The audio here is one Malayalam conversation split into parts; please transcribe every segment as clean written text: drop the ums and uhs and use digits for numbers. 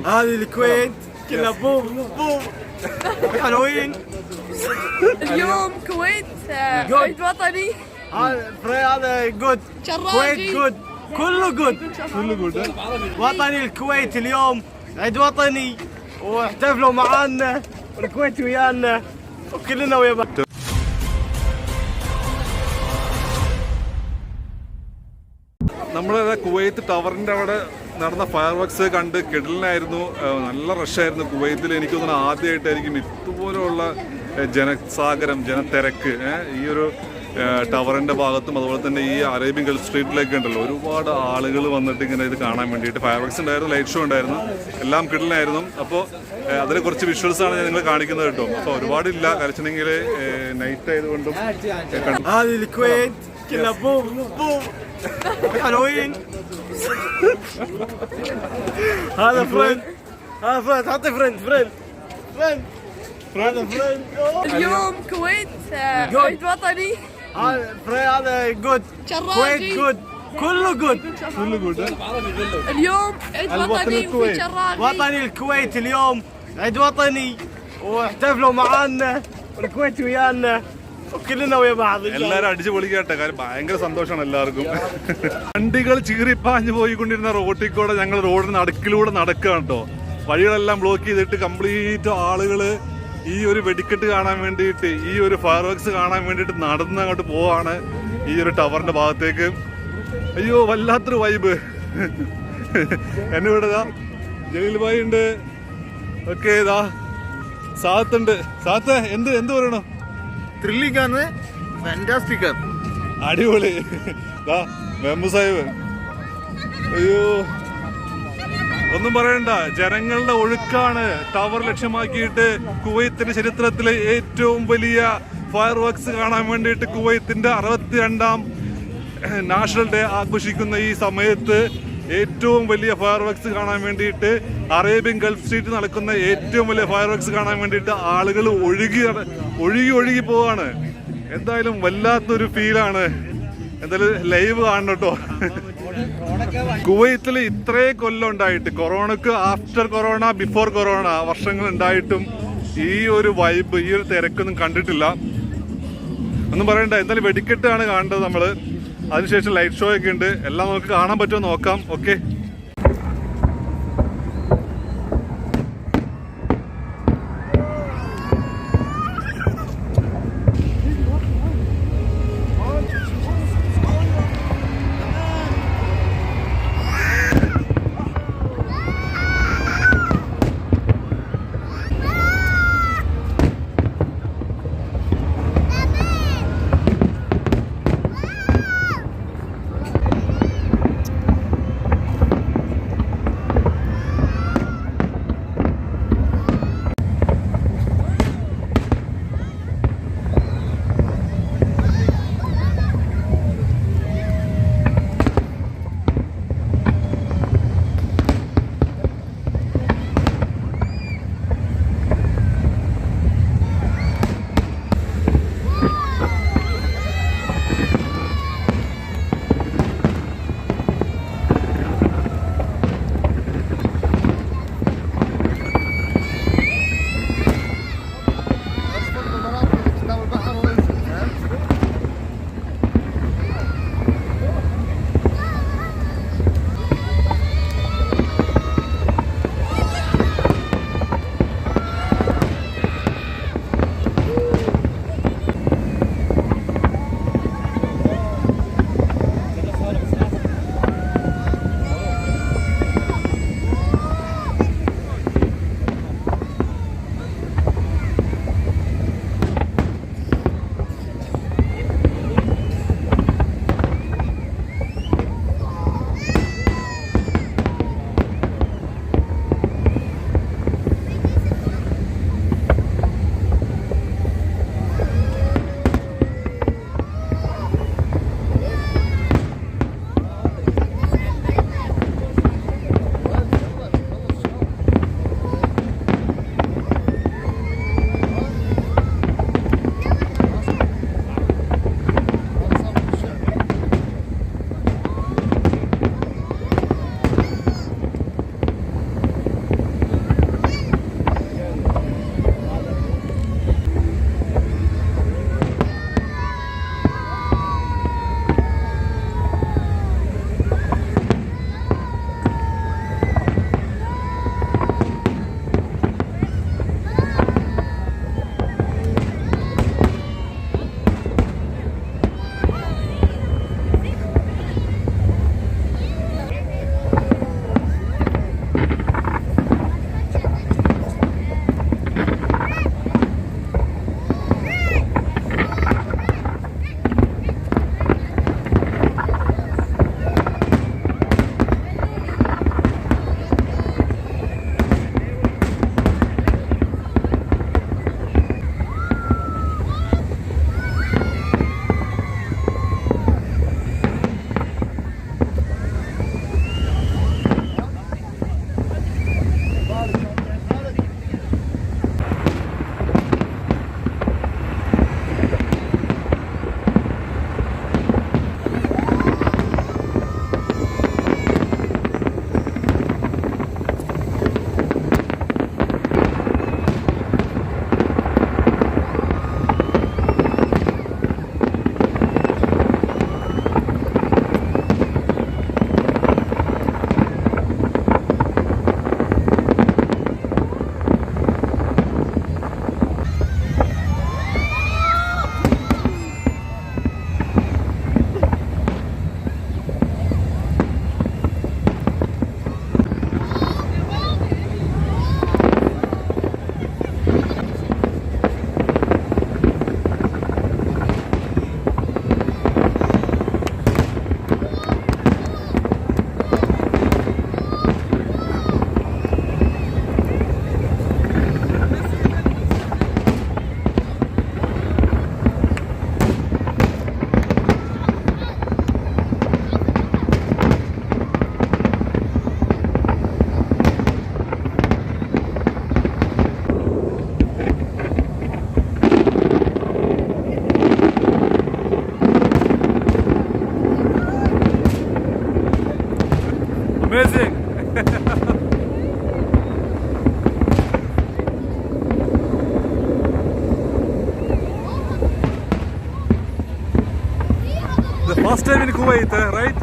هذه الكويت كلها بوم بوم حلوين. اليوم كويت عيد وطني. هذا جود كويت جود كله جود وطني. الكويت اليوم عيد وطني واحتفلوا معانا والكويت ويانا وكلنا ويا بعض. നമ്മളെ കുവൈത്ത് ടവറിൻ്റെ അവിടെ നടന്ന ഫയർ വർക്ക്സ് കണ്ട് കിടലിനായിരുന്നു. നല്ല റഷായിരുന്നു കുവൈത്തിൽ. എനിക്ക് തോന്നുന്നു ആദ്യമായിട്ടായിരിക്കും ഇതുപോലെയുള്ള ജനസാഗരം, ജനത്തിരക്ക് ഈ ഒരു ടവറിൻ്റെ ഭാഗത്തും അതുപോലെ തന്നെ ഈ അറേബ്യൻ ഗൾഫ് സ്ട്രീറ്റിലൊക്കെ ഉണ്ടല്ലോ. ഒരുപാട് ആളുകൾ വന്നിട്ട് ഇങ്ങനെ ഇത് കാണാൻ വേണ്ടിയിട്ട്. ഫയർ വർക്ക്സ് ഉണ്ടായിരുന്നു, ലൈറ്റ് ഷോ ഉണ്ടായിരുന്നു, എല്ലാം കിടലിനായിരുന്നു. അപ്പോൾ അതിലെ കുറച്ച് വിഷ്വൽസാണ് ഞാൻ നിങ്ങൾ കാണിക്കുന്നത് കേട്ടോ. അപ്പോൾ ഒരുപാടില്ല, കളിച്ചിട്ടുണ്ടെങ്കിൽ നൈറ്റ് ആയതുകൊണ്ടും حلوين. هذا فريند حطي فريند اليوم كويت عيد وطني. هذا جود كويت جود كله جود اليوم عيد وطني وفي شراغي. وطني الكويت اليوم عيد وطني واحتفلوا معانا والكويت ويانا وكلنا ويا بعض. എല്ലാവരും അടിച്ചു പൊളിക്കട്ടെ. കാര്യം ഭയങ്കര സന്തോഷമാണ് എല്ലാവർക്കും. വണ്ടികൾ ചീറിപ്പാഞ്ഞു പോയിക്കൊണ്ടിരുന്ന റോട്ടിൽ കൂടെ ഞങ്ങൾ റോഡിന് നടുക്കിലൂടെ നടക്കുകയാണ് കേട്ടോ. വഴികളെല്ലാം ബ്ലോക്ക് ചെയ്തിട്ട് കംപ്ലീറ്റ് ആളുകൾ ഈ ഒരു വെടിക്കെട്ട് കാണാൻ വേണ്ടിയിട്ട്, ഈ ഒരു ഫയർ വർക്ക്സ് കാണാൻ വേണ്ടിയിട്ട് നടന്ന് അങ്ങോട്ട് പോവാണ് ഈ ഒരു ടവറിന്റെ ഭാഗത്തേക്ക്. അയ്യോ, വല്ലാത്തൊരു വൈബ്. എന്നെ ഇവിടെ ജലീൽ ഭായി ഉണ്ട്, ഓക്കെ. ഇതാ സാത്തുണ്ട്. സാത്ത് എന്ത് പറയണോ? ത്രില്ലിംഗ് ആണ്, ഫാന്റാസ്റ്റിക് ആണ്, അടിപൊളി. മെമ്പു സാഹിബ്, അയ്യോ ഒന്നും പറയണ്ട. ജനങ്ങളുടെ ഒഴുക്കാണ് ടവർ ലക്ഷ്യമാക്കിയിട്ട് കുവൈത്തിന്റെ ചരിത്രത്തിലെ ഏറ്റവും വലിയ ഫയർ വർക്ക്സ് കാണാൻ വേണ്ടിയിട്ട് കുവൈത്തിന്റെ 62ാം നാഷണൽ ഡേ ആഘോഷിക്കുന്ന ഈ സമയത്ത് ഏറ്റവും വലിയ ഫയർ വർക്ക്സ് കാണാൻ വേണ്ടിയിട്ട്, അറേബ്യൻ ഗൾഫ് സ്ട്രീറ്റ് നടക്കുന്ന ഏറ്റവും വലിയ ഫയർ വർക്ക്സ് കാണാൻ വേണ്ടിയിട്ട് ആളുകൾ ഒഴുകി പോവാണ്. എന്തായാലും വല്ലാത്തൊരു ഫീലാണ്. എന്തായാലും ലൈവ് കാണണം കേട്ടോ. കുവൈത്തിൽ ഇത്രേ കൊല്ലം ഉണ്ടായിട്ട്, കൊറോണക്ക് ആഫ്റ്റർ കൊറോണ ബിഫോർ കൊറോണ വർഷങ്ങൾ ഉണ്ടായിട്ടും ഈ ഒരു വൈബ്, ഈ ഒരു തിരക്കൊന്നും കണ്ടിട്ടില്ല. ഒന്നും പറയണ്ട. എന്തായാലും വെടിക്കെട്ടാണ് കാണേണ്ടത് നമ്മള്. അതിനുശേഷം ലൈറ്റ് ഷോ ഒക്കെ ഉണ്ട്. എല്ലാം നമുക്ക് കാണാൻ പറ്റുമോ നോക്കാം. Okay. first time in Kuwait, right?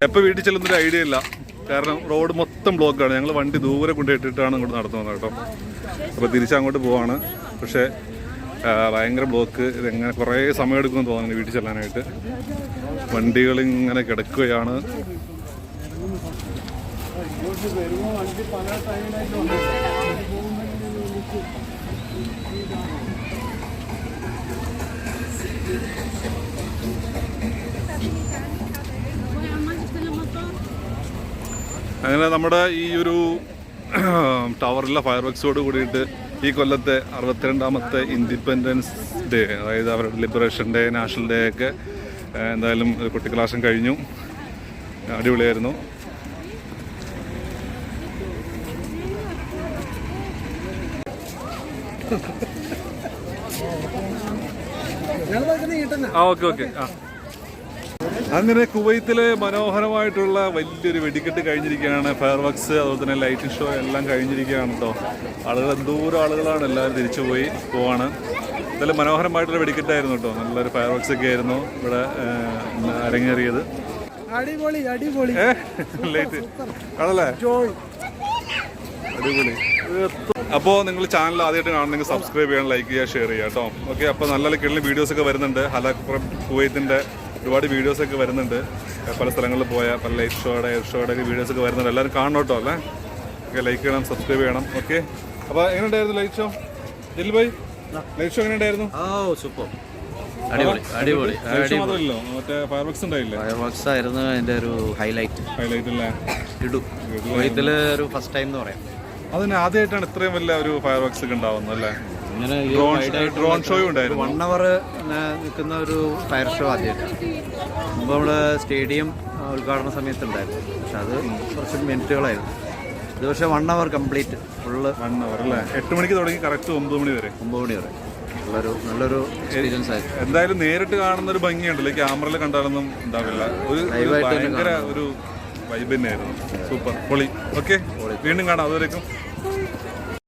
എപ്പോൾ വീട്ടിൽ ചെല്ലുന്നൊരു ഐഡിയ ഇല്ല, കാരണം റോഡ് മൊത്തം ബ്ലോക്കാണ്. ഞങ്ങൾ വണ്ടി ദൂരെ കൊണ്ടിട്ടിട്ടാണ് ഇങ്ങോട്ട് നടന്നു വന്നത് കേട്ടോ. അപ്പോൾ തിരിച്ചങ്ങോട്ട് പോവാണ്. പക്ഷേ ഭയങ്കര ബ്ലോക്ക്. ഇതെങ്ങനെ കുറേ സമയം എടുക്കുമെന്ന് തോന്നുന്നു വീട്ടിൽ ചെല്ലാനായിട്ട്. വണ്ടികളിങ്ങനെ കിടക്കുകയാണ്. അങ്ങനെ നമ്മുടെ ഈ ഒരു ടവറിലെ ഫയർ വർക്ക്സോട് കൂടിയിട്ട് ഈ കൊല്ലത്തെ 62ാമത്തെ ഇൻഡിപെൻഡൻസ് ഡേ, അതായത് അവരുടെ ലിബറേഷൻ ഡേ, നാഷണൽ ഡേ ഒക്കെ എന്തായാലും കുട്ടിക്കലാശം കഴിഞ്ഞു. അടിപൊളിയായിരുന്നു. Okay okay. അങ്ങനെ കുവൈത്തിലെ മനോഹരമായിട്ടുള്ള വലിയൊരു വെടിക്കെട്ട് കഴിഞ്ഞിരിക്കുകയാണ്. ഫയർ വർക്ക്സ്, അതുപോലെ തന്നെ ലൈറ്റിംഗ് ഷോ എല്ലാം കഴിഞ്ഞിരിക്കുകയാണ് കേട്ടോ. ആളുകൾ എന്തോരം ആളുകളാണ്, എല്ലാവരും തിരിച്ചു പോവാണ്. ഇതെല്ലാം മനോഹരമായിട്ടുള്ള വെടിക്കെട്ടായിരുന്നു കേട്ടോ. നല്ലൊരു ഫയർ വർക്ക്സ് ഒക്കെ ആയിരുന്നു ഇവിടെ അരങ്ങേറിയത്. അടിപൊളി അടിപൊളി ലൈറ്റ് ആണല്ലേ, അടിപൊളി. അപ്പോൾ നിങ്ങൾ ചാനൽ ആദ്യമായിട്ട് കാണുന്നെങ്കിൽ സബ്സ്ക്രൈബ് ചെയ്യണം, ലൈക്ക് ചെയ്യുക, ഷെയർ ചെയ്യുക കേട്ടോ. ഓക്കെ. അപ്പോൾ നല്ല കിടലിന് വീഡിയോസൊക്കെ വരുന്നുണ്ട്. ഹല കുവൈത്തിൻ്റെ ഒരുപാട് വീഡിയോസൊക്കെ വരുന്നുണ്ട്. പല സ്ഥലങ്ങളിൽ പോയ പല ലൈറ്റ് ഷോയുടെ എയർ ഷോയുടെ ഒക്കെ വീഡിയോസൊക്കെ വരുന്നുണ്ട്. എല്ലാവരും കാണണം കേട്ടോ അല്ലേ. ഓക്കെ, ലൈക്ക് ചെയ്യണം, സബ്സ്ക്രൈബ് ചെയ്യണം. ഓക്കെ. അപ്പോൾ എങ്ങനെ ഉണ്ടായിരുന്നു ലൈറ്റ് ഷോ? ജിൽ ഭായ്, ലൈറ്റ് ഷോ എങ്ങനെ ഉണ്ടായിരുന്നു? സൂപ്പർ, അടിപൊളി അടിപൊളി. മാത്രമല്ലോ, മറ്റേ ഫയർ വർക്ക്സ് ഉണ്ടായില്ലേ? ഫയർ വർക്ക്സ് ആയിരുന്നു അതിൻ്റെ ഒരു ഹൈലൈറ്റ് അല്ലേ? കുവൈത്തിൽ ഒരു ഫസ്റ്റ് ടൈം എന്ന് പറയാം. അതിന് ആദ്യമായിട്ടാണ് ഇത്രയും വലിയ ഒരു ഫയർ വർക്ക്സ് ഒക്കെ ഉണ്ടാവുന്നത് അല്ലേ? ഇങ്ങനെ ഡ്രോൺ ഷോയും ഉണ്ടായിരുന്നു. 1 hour നിൽക്കുന്ന ഒരു ഫയർ ഷോ ആദ്യമായിട്ടാണ്. മുമ്പ് നമ്മുടെ സ്റ്റേഡിയം ഉദ്ഘാടന സമയത്തുണ്ടായിരുന്നു, പക്ഷെ അത് കുറച്ച് മിനിറ്റുകളായിരുന്നു. ഇത് പക്ഷേ 1 hour കംപ്ലീറ്റ് ഫുള്ള് 1 hour അല്ലേ? 8 മണിക്ക് തുടങ്ങി കറക്റ്റ് 9 മണി വരെ. 9 മണി വരെ നല്ലൊരു എക്സ്പീരിയൻസ് ആയിരുന്നു. എന്തായാലും നേരിട്ട് കാണുന്ന ഒരു ഭംഗിയുണ്ടല്ലോ, ക്യാമറയിൽ കണ്ടാലൊന്നും ഉണ്ടാവില്ല. ഒരു ഭയങ്കര ഒരു വൈബ് തന്നെയായിരുന്നു. സൂപ്പർ, പൊളി. ഓക്കെ, വീണ്ടും കാണാം. അതുവരേക്കും